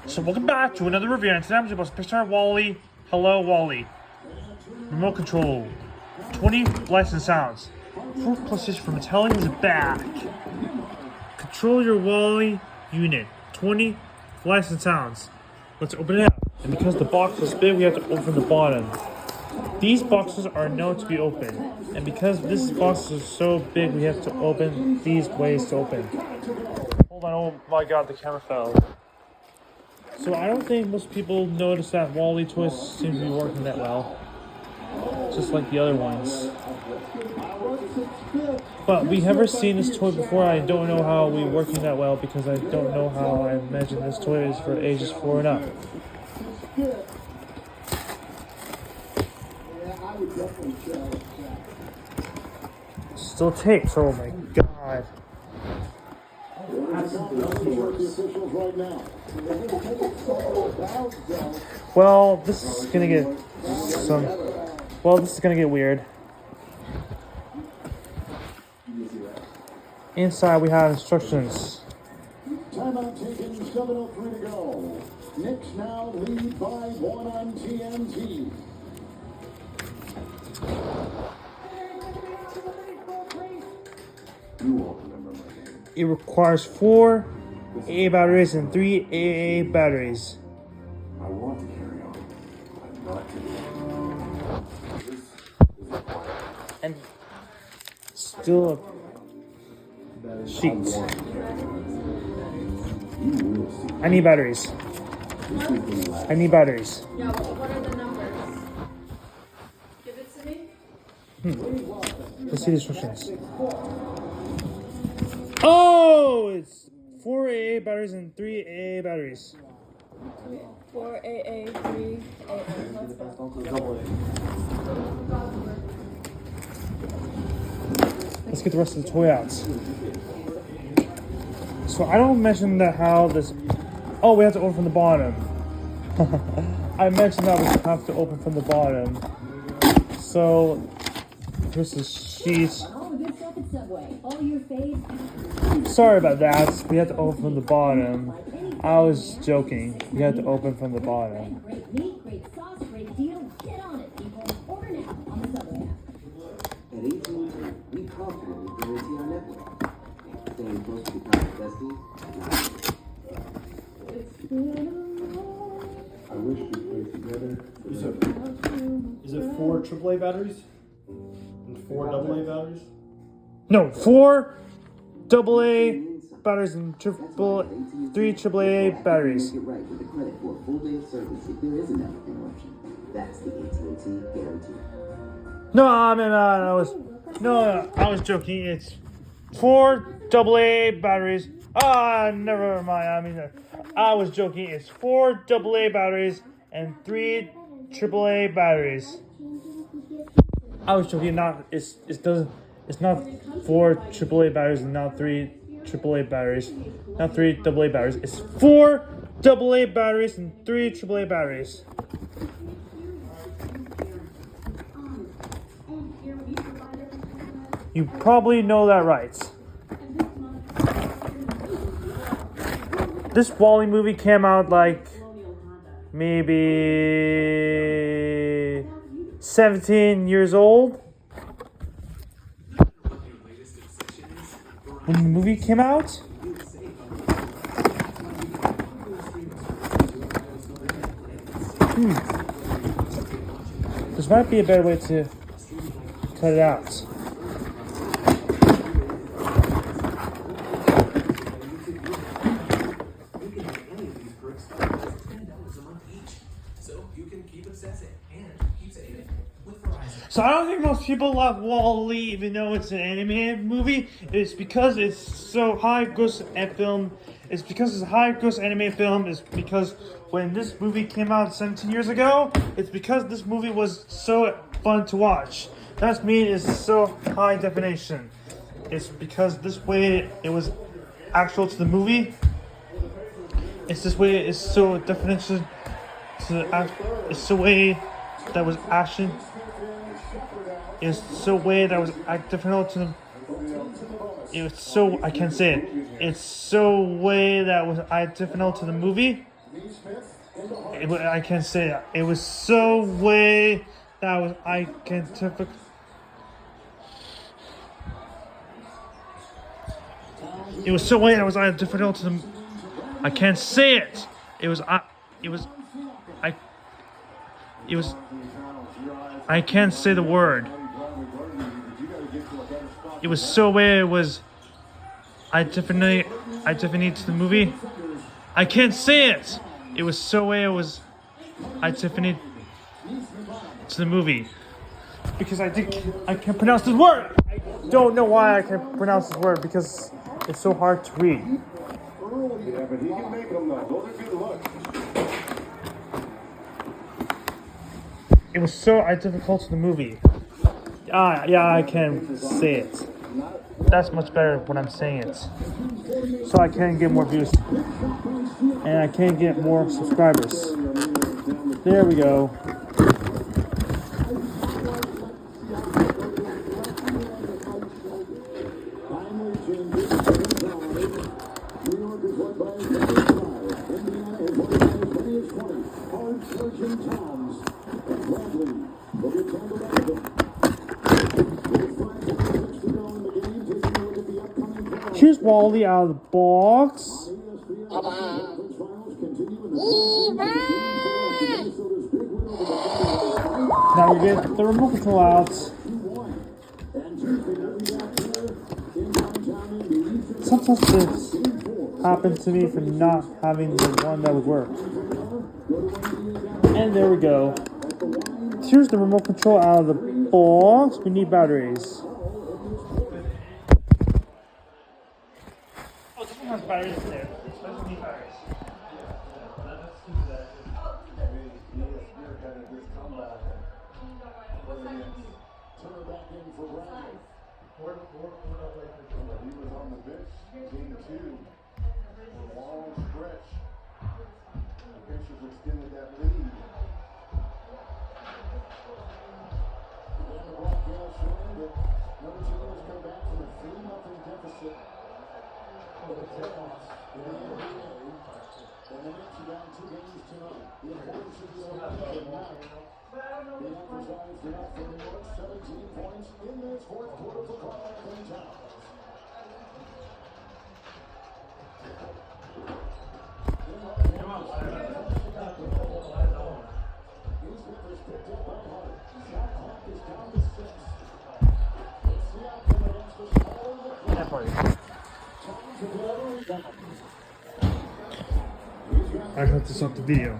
So welcome back to another review, and today I'm about Pixar Wall-E. Hello, Wall-E. Remote control. 20 licensed sounds. 4 PlayStation from Mattel is back. Control your Wall-E unit. 20 licensed sounds. Let's open it up. And because the box is big, we have to open the bottom. These boxes are known to be open. And because this box is so big, we have to open these ways to open. Hold on, oh my god, the camera fell. So I don't think most people notice that Wall-E toys seem to be working that well. Just like the other ones. But we never seen this toy before. I don't know how we working that well because I don't know how I imagine this toy is for ages 4 and up. Still tapes, oh my god. Well, this is gonna get weird. Inside we have instructions. Timeout taken, 7:03 to go. Knicks now lead by 1 on TNT. You all remember my name. It requires 4 AA batteries and 3 AA batteries. I want to carry on. I'm not to. This is a plan. And still a sheet. I need batteries. I need batteries. Yeah, what are the numbers? Give it to me. Let's see the instructions. Oh, it's 4 AA batteries and 3 AA batteries. 4 AA, 3 AA. Let's go. Let's get the rest of the toy out. So I don't mention that how this. Oh, we have to open from the bottom. I mentioned that we have to open from the bottom. So here's the sheet. Sorry about that. We had to open from the bottom. I was joking. We had to open from the bottom. Great meat, great sauce, great deal. Get on it, people. Order now on the Subway app. At AT&T, we confidently guarantee our network. Staying close to the kind of besties. I wish we played together. Is it 4 AAA batteries? And 4 AA batteries? No, 4 AA batteries and 3 AAA batteries. Get right with the credit for a full day of service if there is a network interruption. That's the AT&T guarantee. No, I was joking. It's 4 AA batteries. Never mind. I was joking. It's 4 AA batteries and 3 AAA batteries. I was joking. It's not 4 AAA batteries and not 3 AAA batteries. Not 3 AA batteries. It's 4 AA batteries and 3 AAA batteries. You probably know that right. This Wall-E movie came out like maybe 17 years old. When the movie came out? This might be a better way to cut it out. So I don't think most people love Wall-E even though it's an animated movie. It's because it's so high gross film. It's because it's a high gross animated film. It's because when this movie came out 17 years ago, it's because this movie was so fun to watch. That means it's so high definition. It's because this way it was actual to the movie. It's this way it's so definition to it's the way that was action. It's so way that was different to the. It was so I can't say it. It's so way that was different to the movie. Neesmith into Hart. I can't say it. It was so way that was I can typical. It was so way that was difficult to. I can't say it. It was I. It was I. It was. I can't say the word. It was so way it was. I definitely to the movie. I can't say it. It was so way it was. I definitely to the movie because I can't pronounce this word. I don't know why I can't pronounce this word because it's so hard to read. Yeah, but he can make them though. Those are good looks. It was so difficult to the movie. Yeah, I can say it. That's much better when I'm saying it. So I can get more views. And I can get more subscribers. There we go. Here's Wally out of the box. Now we get the remote control out. Sometimes this happened to me for not having the one that would work. And there we go. Here's the remote control out of the box. We need batteries. Oh, this one has batteries in there. So we need batteries. He was on the bench, game 2, for a long stretch. The Pacers extended that lead. And the broadcast showing that number 2 has come back from a 3-0 deficit with the playoffs in the NBA. And the Knicks are down 2 games tonight. The importance of the Olympic night. They emphasized enough for New York, 17 points in this fourth quarter for Karl-Anthony Towns. I have to stop the video.